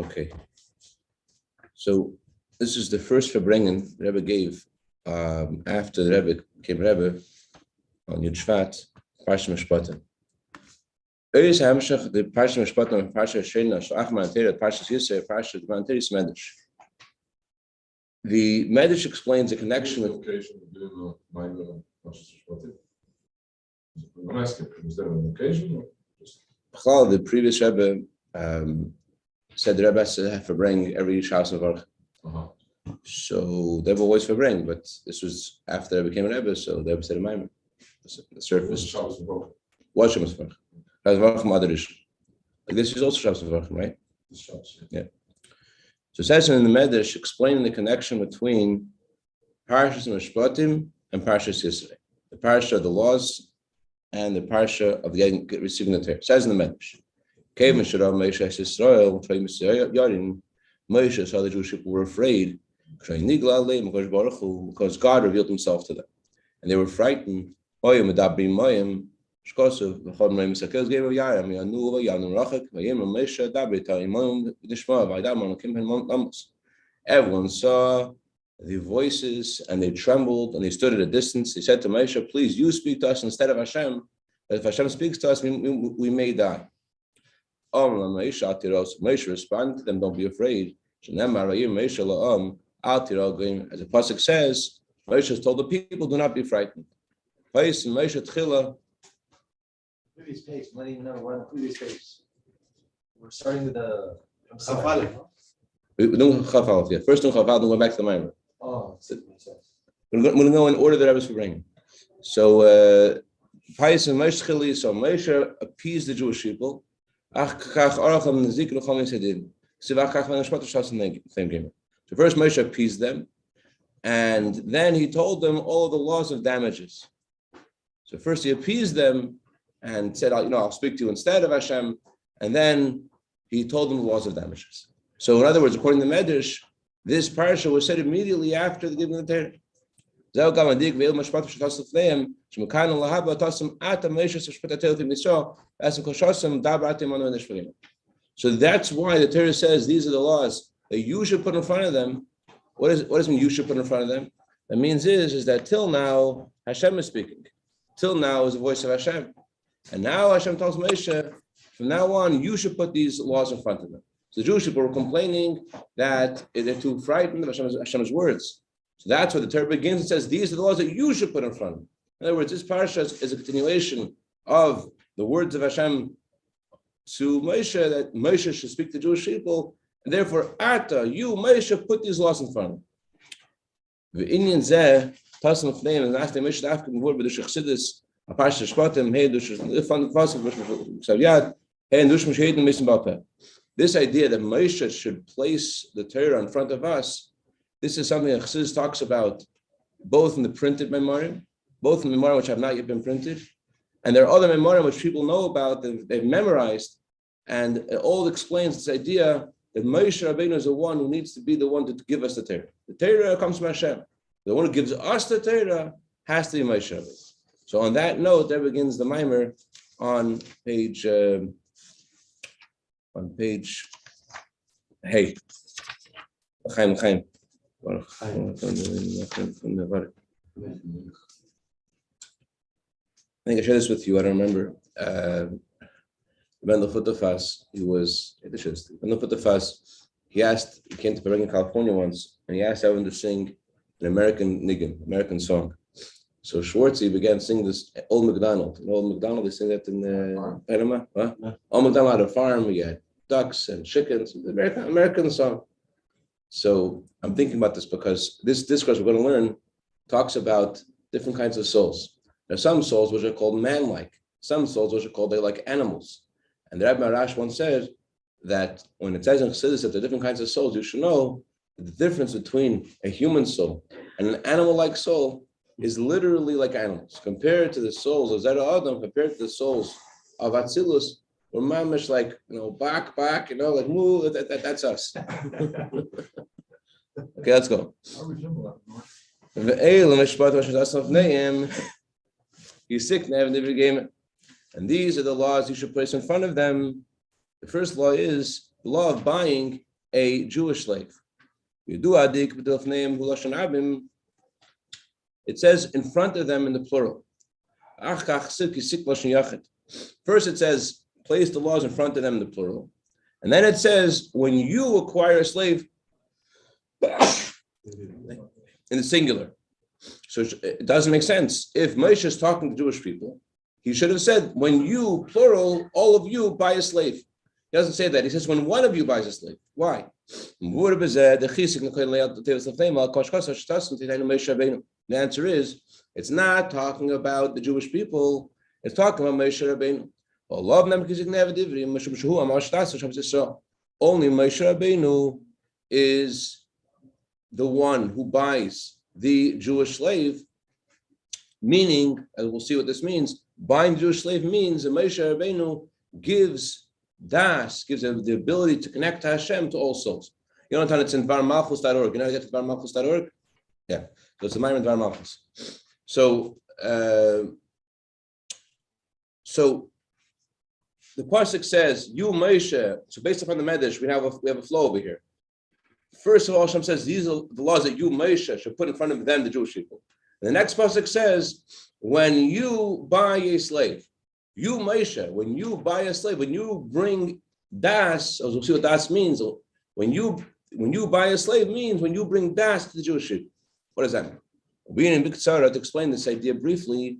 Okay. So this is the first Verbringen the Rebbe gave after the Rebbe became Rebbe on Yud Shvat, Parsha Mishpatim. Eis Hamshach, the Parsha Mishpatim, Parsha Shena, Shlach Tera, Parsha Yisrael, Parsha Teres Medrash. The Medrash explains the connection with. I'm asking, is there an occasion? The previous Rebbe said the Rebbe has to have Verbring every Shabbos and Baruch. So they were always Verbring, but this was after I became a Rebbe, so the Rebbe said a Maamar. The surface. Shabbos and Baruch. What Shabbos and Baruch? Shabbos and Baruch Madarish. Like this is also Shabbos and Baruch, right? Yeah. So it says in the Medrash explaining the connection between Parshas Mishpatim and Parshas Yisrael. The Parsha of the laws and the Parsha of the receiving the Torah. It says in the Medrash, Moshe saw the Jewish people were afraid because God revealed himself to them. And they were frightened. Everyone saw the voices and they trembled and they stood at a distance. They said to Moshe, please, you speak to us instead of Hashem. But if Hashem speaks to us, we may die. Moshe responded to them, don't be afraid. As the pasuk says, Moshe has told the people, do not be frightened. Previous page, letting you know we're on the previous page. We're starting with the First one Chafal, then we're back to the Maamar. We're going to go in order that I was bringing. So Moshe appeased the Jewish people. So first Moshe appeased them, and then he told them all of the laws of damages. So first he appeased them and said, I'll speak to you instead of Hashem, and then he told them the laws of damages. So in other words, according to Medrash, this parsha was said immediately after the giving of the Torah. So that's why the Torah says these are the laws that you should put in front of them. What does mean you should put in front of them? That means is that till now Hashem is speaking. Till now is the voice of Hashem. And now Hashem tells Moshe, from now on, you should put these laws in front of them. So the Jewish people were complaining that they're too frightened of Hashem's words. So that's where the Torah begins and says, these are the laws that you should put in front of them. In other words, this parasha is a continuation of the words of Hashem to Moshe, that Moshe should speak to Jewish people, and therefore, you, Moshe, put these laws in front of them. The Indian zeh, Tassim of name, and after Moshe, after the word with the Shechsidis, a Parsha Shpatim, hey, this idea that Moshe should place the Torah in front of us, this is something that Chassidus talks about both in the printed Maamarim, both in the Maamarim which have not yet been printed, and there are other Maamarim which people know about, that they've memorized, and it all explains this idea that Moshe Rabbeinu is the one who needs to be the one to give us the Torah. The Torah comes from Hashem. The one who gives us the Torah has to be Moshe Rabbeinu. So on that note, there begins the Maamar on page hey. Chaim. I think I shared this with you. I don't remember. Ben Lefutafas, he came to Bergen, California once, and he asked everyone to sing an American song. So Schwartzy began singing this Old MacDonald. Old MacDonald, they sing that in Panama. Huh? No. Old MacDonald had a farm. He had ducks and chickens. American song. So I'm thinking about this because this discourse we're going to learn talks about different kinds of souls. There are some souls which are called man-like. Some souls which are called like animals. And the Rabbi Marash once said that when it says in Chassidus that there are different kinds of souls, you should know that the difference between a human soul and an animal-like soul is literally like animals. Compared to the souls of Zera Adam, compared to the souls of Atzilus, we're mamish like, back, like moo, that's us. Okay, let's go. And these are the laws you should place in front of them. The first law is the law of buying a Jewish slave. It says in front of them in the plural. First it says, place the laws in front of them in the plural. And then it says, when you acquire a slave, in the singular. So it doesn't make sense. If Moshe is talking to Jewish people, he should have said, when you, plural, all of you buy a slave. He doesn't say that. He says, when one of you buys a slave. Why? The answer is, it's not talking about the Jewish people. It's talking about Moshe Rabbeinu. Only Moshe Rabbeinu is the one who buys the Jewish slave, meaning, and we'll see what this means, buying the Jewish slave means that Moshe Rabbeinu gives them the ability to connect to Hashem to all souls. You know, it's in varmalchus.org. You know how to get to varmalchus.org? Yeah. So it's the Maamar in varmalchus. So the pasuk says, "You Moshe." So based upon the medrash, we have a flow over here. First of all, Hashem says these are the laws that you Moshe should put in front of them, the Jewish people. And the next pasuk says, when you buy a slave, you Moshe, when you buy a slave, when you bring das, as we'll see what das means. When you buy a slave means when you bring das to the Jewish people. What does that mean? We in Biktsara to explain this idea briefly.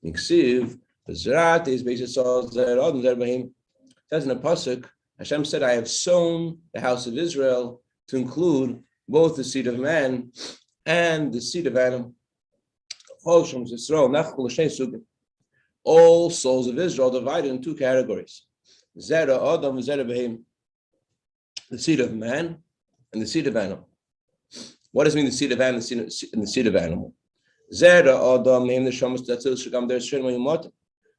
Niksiv, Zrat is based on it says in a pasuk, Hashem said, I have sown the house of Israel to include both the seed of man and the seed of animal. All souls of Israel divided in two categories. Zera Adam, Zera Behim. The seed of man and the seed of animal. What does it mean, the seed of man and the seed of animal? Zera Adam, name the Shamas, that's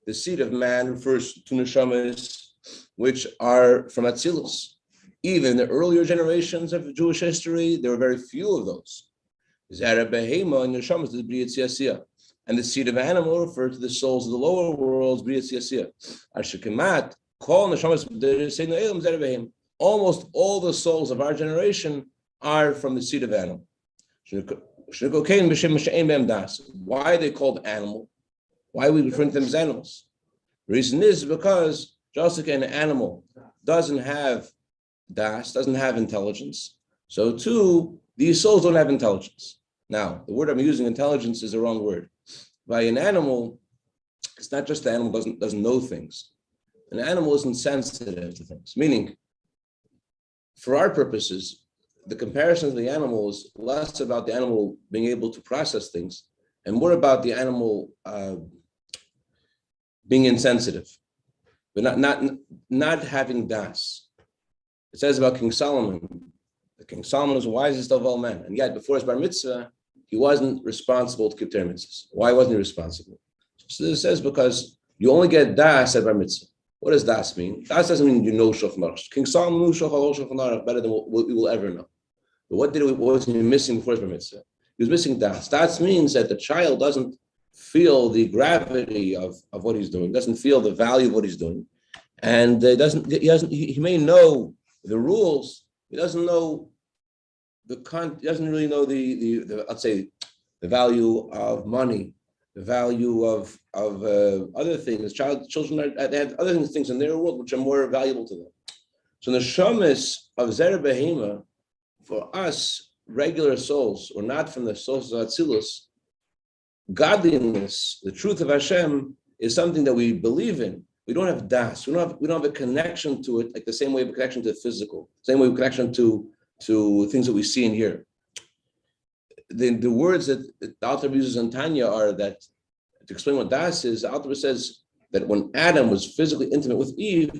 the seed of man refers to neshamas which are from Atzilus. Even in the earlier generations of Jewish history, there were very few of those. Zera Behema and neshamas is B'riyat Siyasiyah. And the seed of animal refer to the souls of the lower worlds, B'riyat Siyasiyah. Ashkemat, call neshamas Zera Behema. Almost all the souls of our generation are from the seed of animal. Why are they called animal? Why are we referring to them as animals? The reason is because just like an animal doesn't have das, doesn't have intelligence, so too, these souls don't have intelligence. Now, the word I'm using, intelligence, is the wrong word. By an animal, it's not just the animal doesn't know things. An animal isn't sensitive to things, meaning, for our purposes, the comparison to the animal is less about the animal being able to process things and more about the animal being insensitive, but not having das. It says about King Solomon, that King Solomon was the wisest of all men, and yet before his bar mitzvah, he wasn't responsible to keep Torah mitzvahs. Why wasn't he responsible? So it says because you only get das at bar mitzvah. What does das mean? Das doesn't mean you know Shulchan Aruch. King Solomon knew Shulchan Aruch better than what we will ever know. But what was he missing before his bar mitzvah? He was missing das. Das means that the child doesn't feel the gravity of what he's doing, doesn't feel the value of what he's doing, and he may know the rules, he doesn't know he doesn't really know the let's say the value of money, the value of other things. Children they have other things in their world which are more valuable to them. So the shamis of Zera Behema, for us regular souls, or not from the souls of Atzilus, godliness, the truth of Hashem, is something that we believe in. We don't have das. We don't have a connection to it, like the same way we have a connection to the physical, same way we have a connection to things that we see and hear. The words that the Alter uses in Tanya are that, to explain what das is, the Alter says that when Adam was physically intimate with Eve,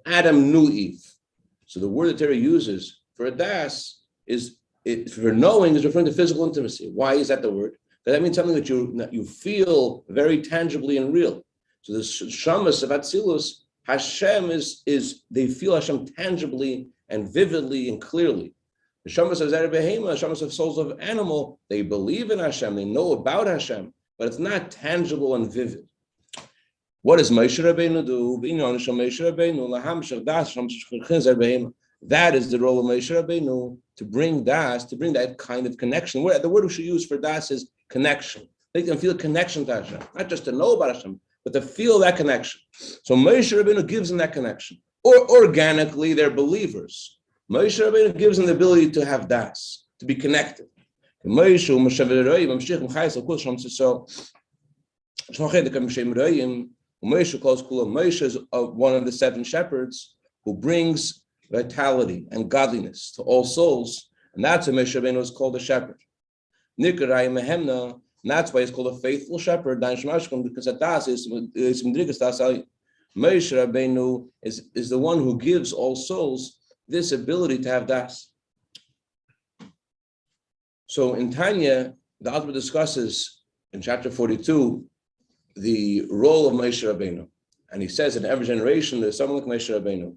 Adam knew Eve. So the word that Torah uses for a das for knowing is referring to physical intimacy. Why is that the word? Because that means something that you feel very tangibly and real. So the shamas of Atzilus, Hashem is they feel Hashem tangibly and vividly and clearly. The shamas of Zera Behema, shamas of souls of animal, they believe in Hashem, they know about Hashem, but it's not tangible and vivid. What does Moshe Rabbeinu do? That is the role of Moshe Rabbeinu, to bring das, to bring that kind of connection. The word we should use for das is connection. Make them feel a connection to Hashem, not just to know about Hashem, but to feel that connection. So Moshe Rabbeinu gives them that connection. Or organically, they're believers. Moshe Rabbeinu gives them the ability to have das, to be connected. Moshe is one of the 7 shepherds who brings vitality and godliness to all souls, and that's why Moshe Rabbeinu is called a shepherd. And that's why he's called a faithful shepherd, because das is Moshe Rabbeinu is the one who gives all souls this ability to have das. So in Tanya, the Alter discusses in chapter 42 the role of Moshe Rabbeinu, and he says in every generation there's someone like Moshe Rabbeinu.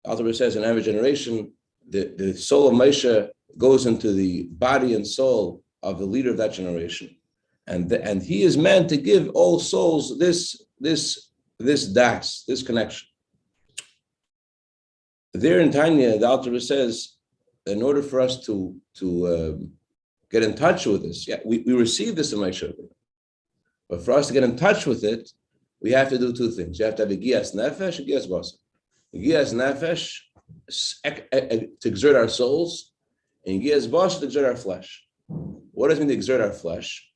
The Alter says in every generation the soul of Moshe goes into the body and soul of the leader of that generation, and he is meant to give all souls this das, this connection. There in Tanya, the Alter says, in order for us to get in touch with this, we receive this in Moshe Rabbeinu, but for us to get in touch with it, we have to do 2 things. You have to have a giyas nefesh and giyas basar. Giyas nefesh to exert our souls, and giyas basar to exert our flesh. What does it mean to exert our flesh?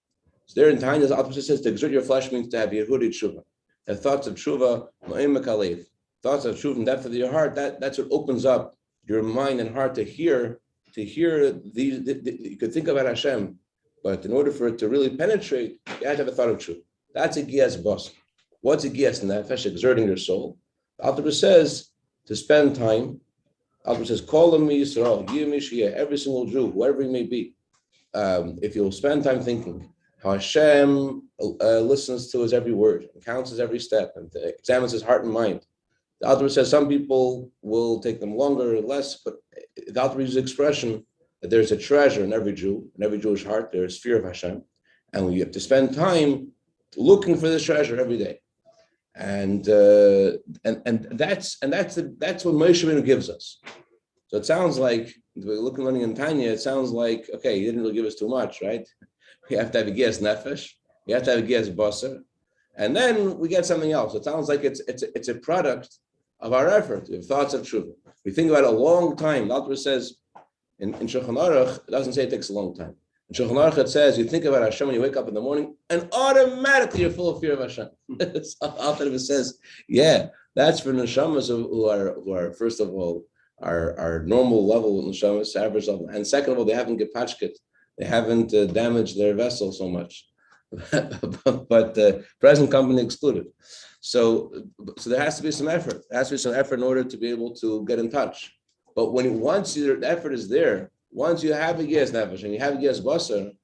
So there in Tanya, the Alter says to exert your flesh means to have yehudi tshuva, have thoughts of tshuva, ma'im kalev, thoughts of tshuva in the depth of your heart. That's what opens up your mind and heart to hear you could think about Hashem, but in order for it to really penetrate, you have to have a thought of truth. That's a giyas basar. What's a giyas nefesh? Exerting your soul. The Alter says to spend time. The Alter says, call them Yisrael, every single Jew, whoever he may be. If you'll spend time thinking how Hashem listens to his every word, and counts his every step, and examines his heart and mind. The Alter says some people will take them longer or less, but the Alter uses the expression that there's a treasure in every Jew, in every Jewish heart. There's fear of Hashem, and you have to spend time looking for this treasure every day. And that's what Moshe Rabbeinu gives us. So it sounds like, learning in Tanya, it sounds like, okay, he didn't really give us too much, right? We have to have a giyas nefesh, we have to have a giyas basar, and then we get something else. It sounds like it's a product of our effort. We have thoughts of tshuva. We think about it a long time. The Alter says in Shulchan Aruch, it doesn't say it takes a long time. In Shulchan Aruch it says you think about Hashem when you wake up in the morning, and automatically you're full of fear of Hashem. So Alter says, yeah, that's for neshamas who are first of all our normal level neshamas, average level, and second of all they haven't get patchkit, they haven't damaged their vessel so much. but present company excluded. So there has to be some effort. There has to be some effort in order to be able to get in touch. But once the effort is there, once you have a giyas nefesh and you have a giyas basar,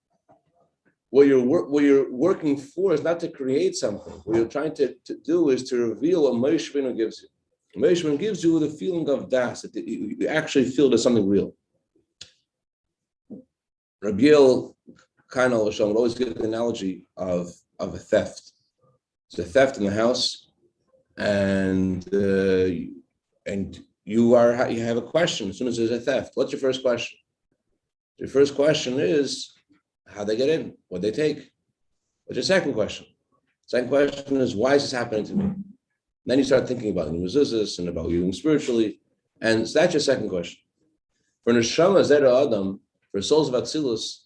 what you're working for is not to create something. What you're trying to do is to reveal what Moshe Rabbeinu gives you. Moshe Rabbeinu gives you the feeling of das, that you actually feel there's something real. Rabbi Yel kind of would always give the analogy of a theft. It's a theft in the house, and you have a question as soon as there's a theft. What's your first question? Your first question is, how'd they get in? What'd they take? What's your second question? Second question is, why is this happening to me? And then you start thinking about mezuzos and about you spiritually, and so that's your second question. For neshama zera adam, for souls of Atzilus,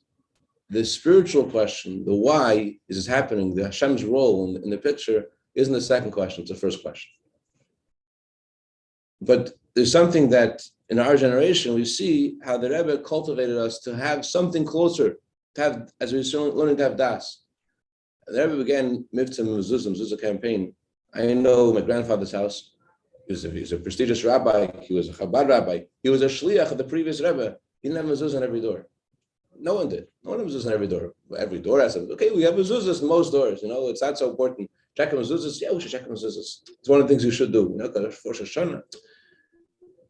the spiritual question, the why is this happening, the Hashem's role in the picture, isn't the second question, it's the first question. But there's something that in our generation, we see how the Rebbe cultivated us to have something closer, to have, as we were learning to have das. The Rebbe began Mivtza Mezuzah campaign. I know my grandfather's house. He was a prestigious rabbi. He was a Chabad rabbi. He was a shliach of the previous Rebbe. He didn't have mezuzah on every door. No one did. No one had mezuzah on every door. Every door has a, okay, we have mezuzahs in most doors. It's not so important. Check mezuzahs. Yeah, we should check mezuzahs. It's one of the things you should do. For Shoshana.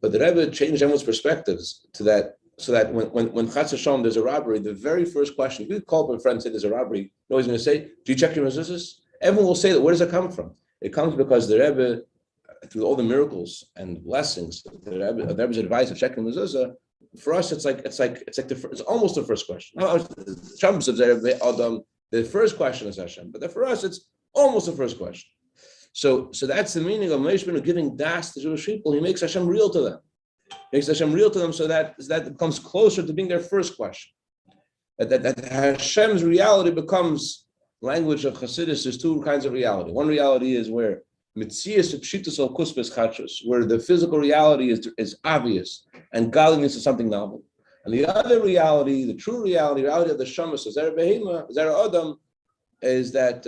But the Rebbe changed everyone's perspectives to that, so that when Chatz Hashem there's a robbery, the very first question, if you call up a friend and say there's a robbery, you know what he's going to say? Do you check your mezuzahs? Everyone will say that. Where does it come from? It comes because the Rebbe through all the miracles and blessings, the Rebbe's advice of checking mezuzah, for us it's almost the first question. The first question is Hashem, but for us it's almost the first question. So that's the meaning of Moshe Rabbeinu giving das to Jewish people. He makes Hashem real to them. So that it comes closer to being their first question. That Hashem's reality becomes language of Chassidus. There's two kinds of reality. One reality is where Mitzias Pshitus al Kuspes Chachos, where the physical reality is obvious and godliness is something novel. And the other reality, the true reality of the Shamas, Zera Behema, Zera Adam, is that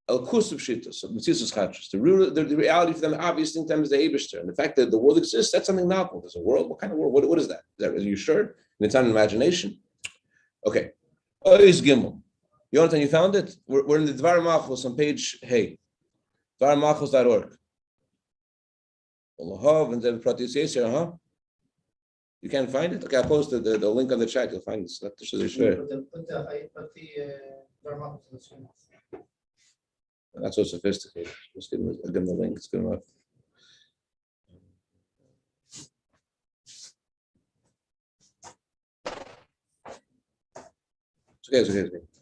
Al Kusub Pshitus, Mitzias Chachos. The reality for them, the obvious thing to them is the Eibishter. And the fact that the world exists, that's something novel. There's a world. What kind of world? What is that? Are you sure? And it's not an imagination. Okay. Ois Gimel. Yonatan, you found it? We're in the Dvar Machos on page Hey. dvarmachos.org. And then huh? You can't find it? Okay, I'll post the link on the chat. You'll find it. Put the Dvar Machos on the screen. Not so sophisticated. Just give them the link. It's good enough. It's okay.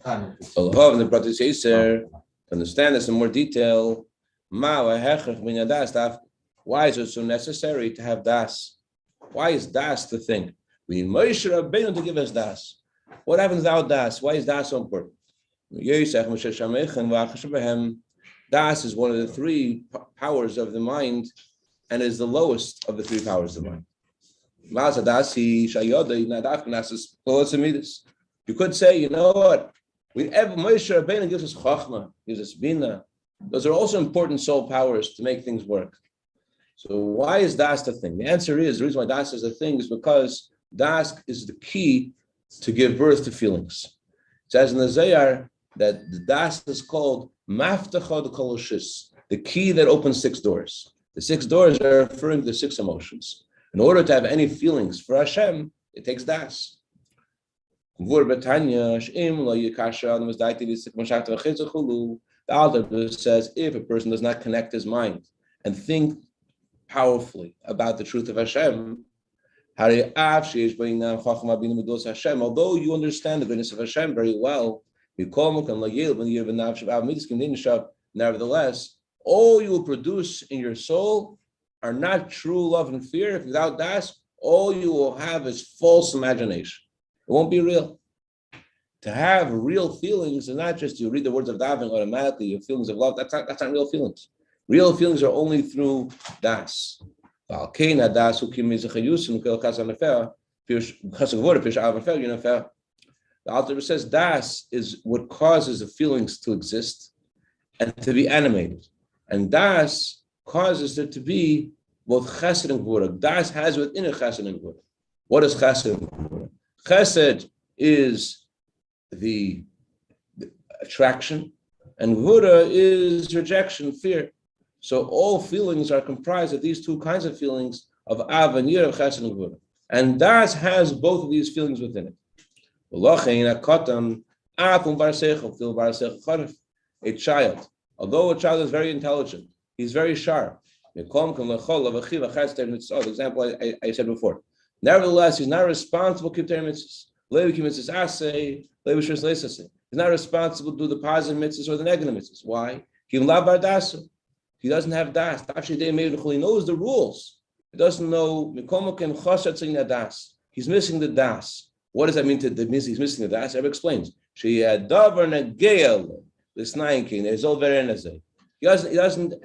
And the Pratis Yisr, to understand this in more detail, why is it so necessary to have das? Why is das the thing? We need Moshe Rabbeinu to give us das. What happens without das? Why is das so important? Das is one of the three powers of the mind and is the lowest of the three powers of the mind. You could say, you know what? Moshe Rabbeinu gives us chachma, gives us bina. Those are also important soul powers to make things work. So why is das the thing? The answer is, the reason why das is the thing is because das is the key to give birth to feelings. It says in the Zayar that the das is called maftacha koloshis, the key that opens 6 doors. The 6 doors are referring to the 6 emotions. In order to have any feelings for Hashem, it takes das. The Alter says if a person does not connect his mind and think powerfully about the truth of Hashem, although you understand the goodness of Hashem very well, nevertheless, all you will produce in your soul are not true love and fear. If without das, all you will have is false imagination. It won't be real. To have real feelings is not just you read the words of davening automatically, your feelings of love. That's not real feelings. Real feelings are only through das. The Alter says das is what causes the feelings to exist and to be animated. And das causes there to be both chesed and gvura. Das has within it chesed and gvura. What is chesed and gvura? Chesed is the attraction, and gvura is rejection, fear. So all feelings are comprised of these two kinds of feelings of av and yir, of chesed and gvura. And das has both of these feelings within it. A child, although a child is very intelligent, he's very sharp. The example I said before. Nevertheless, he's not responsible for mitzvahs. He's not responsible to do the positive mitzvahs or the negative mitzvahs. Why? He doesn't have das. He knows the rules. He doesn't know. He's missing the das. What does that mean? He's missing the das. Rebbe explains. He doesn't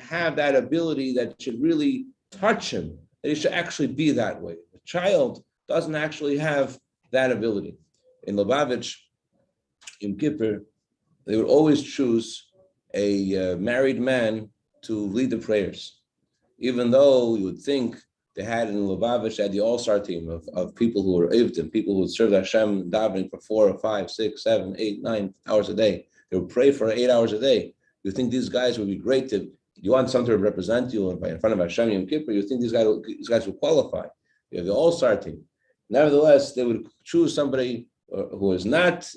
have that ability that should really touch him. That he should actually be that way. The child doesn't actually have that ability. In Lubavitch, in Kippur, they would always choose a married man to lead the prayers, even though you would think they had in Lubavitch, they had the all-star team of people who were Ivdim, people who would serve Hashem davening for 4 or 5, 6, 7, 8, 9 hours a day. They would pray for 8 hours a day. You think these guys would be great you want someone to represent you in front of Hashem Yom Kippur, you think these guys will qualify. You have the all-star team. Nevertheless, they would choose somebody who is not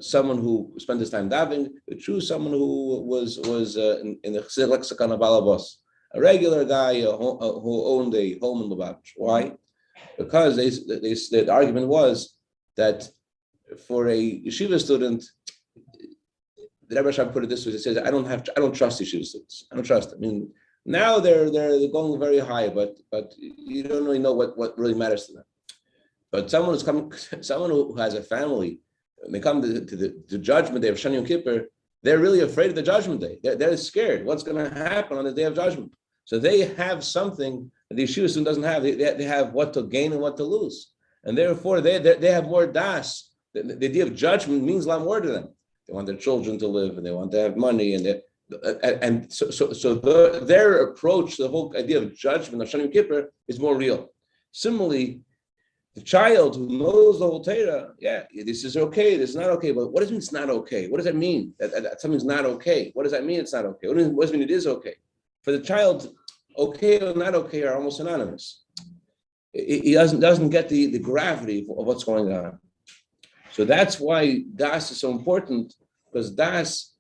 someone who spent his time davening, but choose someone who was in the Chassid lexicon of Balabas, a regular guy who owned a home in Lubavitch. Why? Because the argument was that for a yeshiva student, the Rebbe Rashab put it this way: he says, "I don't trust yeshiva students. I don't trust them. I mean, now they're going very high, but you don't really know what really matters to them. But someone who has a family, when they come to the judgment day of Shani Yom Kippur, they're really afraid of the judgment day. They're scared. What's going to happen on the day of judgment? So they have something that the yeshiva student doesn't have. They have what to gain and what to lose, and therefore they have more das. The idea of judgment means a lot more to them. They want their children to live, and they want to have money, and so their approach to the whole idea of judgment of Shani Yom Kippur is more real. Similarly, the child who knows the whole Torah, this is okay, this is not okay, but what does it mean it's not okay? What does that mean? That something's not okay? What does that mean it's not okay? What does it mean it is okay? For the child, okay or not okay are almost synonymous. He doesn't get the gravity of what's going on. So that's why das is so important, because das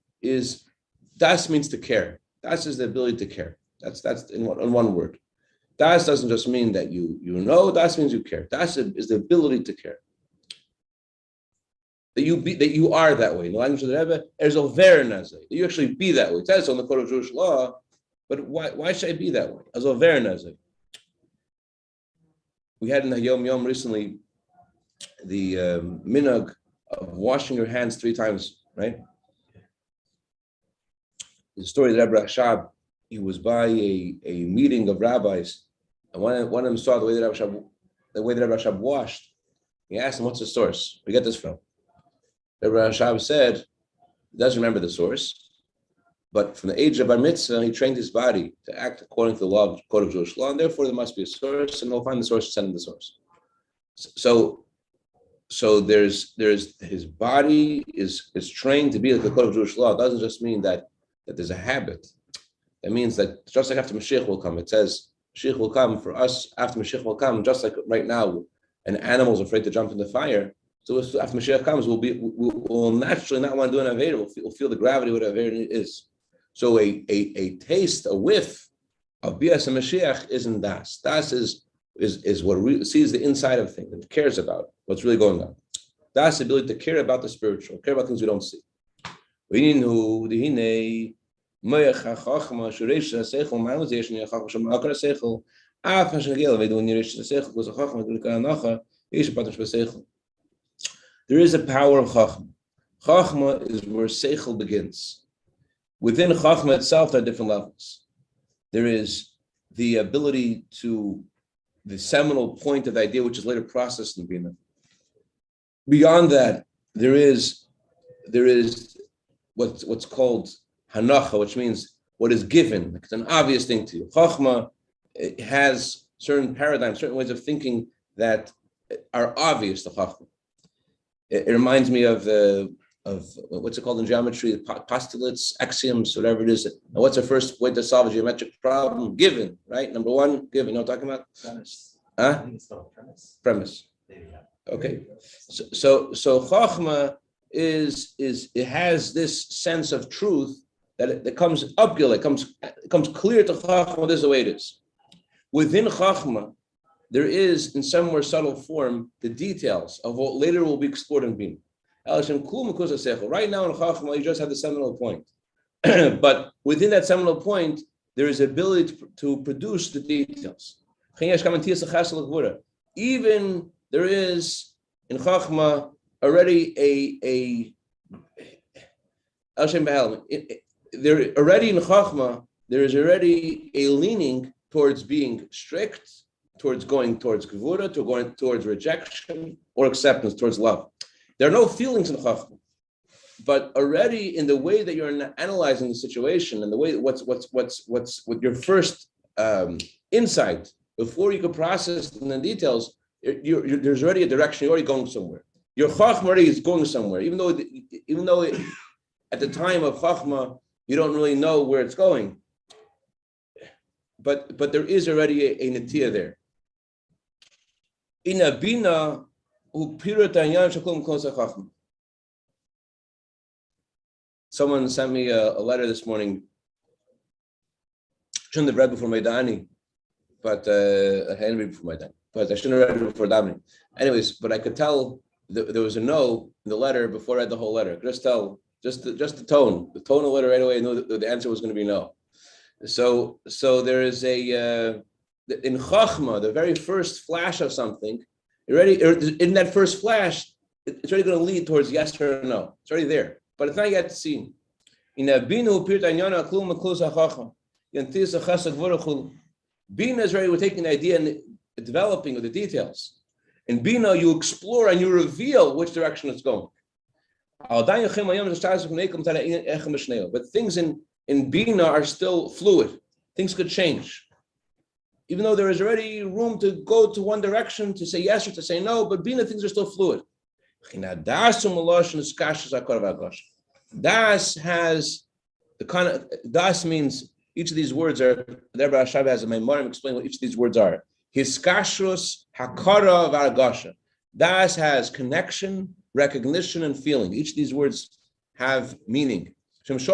means to care. Das is the ability to care. That's in one word. Das doesn't just mean that you know. Das means you care. Das is the ability to care. That you are that way. In the language of the Rebbe, there's awareness that you actually be that way. It says on the code of Jewish law, but why should I be that way? As awareness. We had in the Yom Yom recently the minhag of washing your hands 3 times, right? The story of Rebbe Rashab, he was by a meeting of rabbis, and one of them saw the way that Rebbe Rashab washed. He asked him, "What's the source? Where do you get this from?" Rebbe Rashab said, he doesn't remember the source, but from the age of Bar Mitzvah, he trained his body to act according to the law, code of Jewish law, and therefore there must be a source, and we'll find the source and send him the source. So there's his body is trained to be like the code of Jewish law. It doesn't just mean that there's a habit. It means that just like after Mashiach will come, it says Mashiach will come for us. After Mashiach will come, just like right now, an animal is afraid to jump in the fire. So after Mashiach comes, we'll naturally not want to do an avera. We'll feel the gravity of what avera is. So a taste, a whiff of bias and Mashiach isn't das. Das is what sees the inside of things and cares about what's really going on. Das the ability to care about the spiritual, care about things we don't see. There is a power of Chachma. Chachma is where Seichel begins. Within Chachma itself, there are different levels. There is the ability to the seminal point of the idea, which is later processed in Bina. Beyond that, there is what's called Hanacha, which means what is given. It's an obvious thing to you. Chachma has certain paradigms, certain ways of thinking that are obvious to Chachma. It reminds me of what's it called in geometry, postulates, axioms, whatever it is. And what's the first way to solve a geometric problem? Given, right? Number one, given. You know what I'm talking about? Premise. Huh? I think it's called premise. Premise. There you Okay. So Chachma it has this sense of truth that it comes upgill, it comes clear to Chachma. This is the way it is. Within Chachma, there is, in some more subtle form, the details of what later will be explored in Bina. Right now in Chachma, you just have the seminal point. But within that seminal point, there is ability to produce the details. Even there is in Chachma already there is already a leaning towards being strict, towards going towards Gevura, to going towards rejection or acceptance, towards love. There are no feelings in Chachma, but already in the way that you're analyzing the situation and the way what's your first insight before you can process in the details, there's already a direction. You're already going somewhere. Your Chachma already is going somewhere, even though at the time of Chachma you don't really know where it's going. But there is already a netiya there. In a bina, Someone sent me a letter this morning. Shouldn't have read before Maidani, but I hadn't read before Maidani. But I shouldn't have read it before davening. Anyways, but I could tell there was a no in the letter before I read the whole letter. Just tell, just the tone of the letter right away. I knew that the answer was going to be no. So there is a in Chachma, the very first flash of something. In that first flash, it's already going to lead towards yes or no. It's already there, but it's not yet seen. In Binu Bina is already, we're taking the idea and developing of the details. In Bina, you explore and you reveal which direction it's going. But things in Bina are still fluid. Things could change. Even though there is already room to go to one direction, to say yes or to say no, but Bina, things are still fluid. Das has the kind of, das means each of these words are, the Rebbe Hashav has a Maamar explain what each of these words are. Hiskashrus hakara v'argasha. Das has connection, recognition, and feeling. Each of these words have meaning. These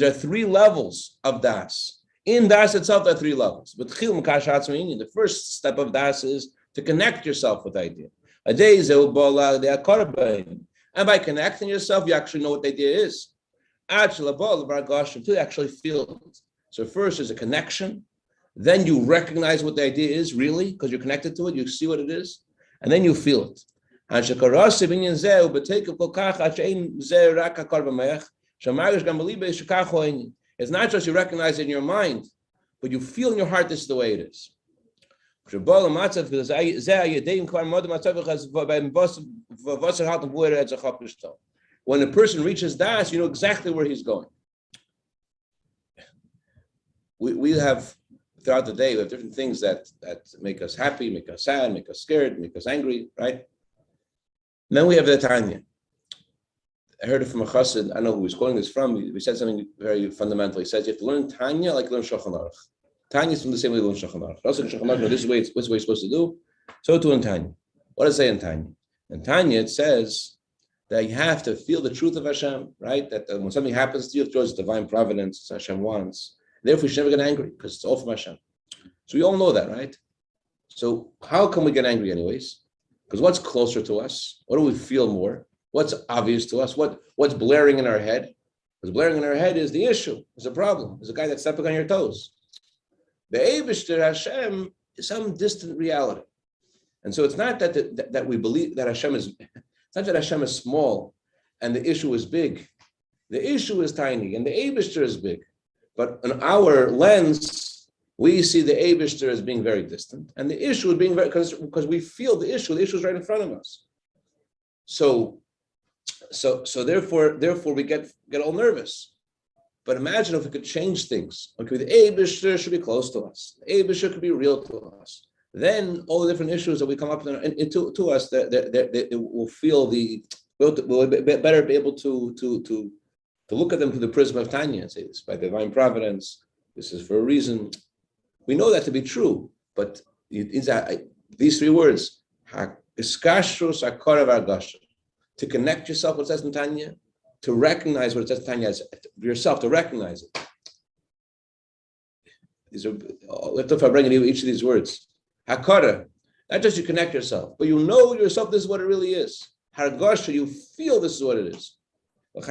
are three levels of das. In das itself, there are three levels. But the first step of das is to connect yourself with the idea. And by connecting yourself, you actually know what the idea is. Until you actually feel it. So first is a connection, then you recognize what the idea is really, because you're connected to it, you see what it is, and then you feel it. It's not just you recognize it in your mind, but you feel in your heart this is the way it is. When a person reaches das, you know exactly where he's going. We have, throughout the day, we have different things that make us happy, make us sad, make us scared, make us angry, right? And then we have the Tanya. I heard it from a chassid, I don't know who he's quoting this from, he said something very fundamental. He says you have to learn Tanya like learn Shulchan Aruch. Tanya is from the same way you learn Shulchan Aruch. Also in Shulchan Aruch, this is what you're supposed to do. So too in Tanya. What does it say in Tanya? In Tanya it says that you have to feel the truth of Hashem, right? That when something happens to you, it shows divine providence, Hashem wants. Therefore, you should never get angry because it's all from Hashem. So we all know that, right? So how can we get angry anyways? Because what's closer to us? What do we feel more? What's obvious to us? What's blaring in our head? What's blaring in our head is the issue, is a problem, is a guy that's stepping on your toes. The Eibishter Hashem is some distant reality. And so it's not that we believe that Hashem is, it's not that Hashem is small and the issue is big. The issue is tiny and the Eibishter is big. But in our lens, we see the Eibishter as being very distant and the issue is being very, because we feel the issue is right in front of us. So therefore we get all nervous. But imagine if we could change things. Okay, the Eibishter should be close to us. The Eibishter could be real to us. Then all the different issues that we come up to us, they will feel we'll better be able to look at them through the prism of Tanya and say this by divine providence. This is for a reason. We know that to be true, but these three words, to connect yourself with what it says in Tanya, to recognize what it says in Tanya as yourself, to recognize it. These are lift up bringing each of these words. Hakara, not just you connect yourself, but you know yourself. This is what it really is. Hargasha, you feel this is what it is.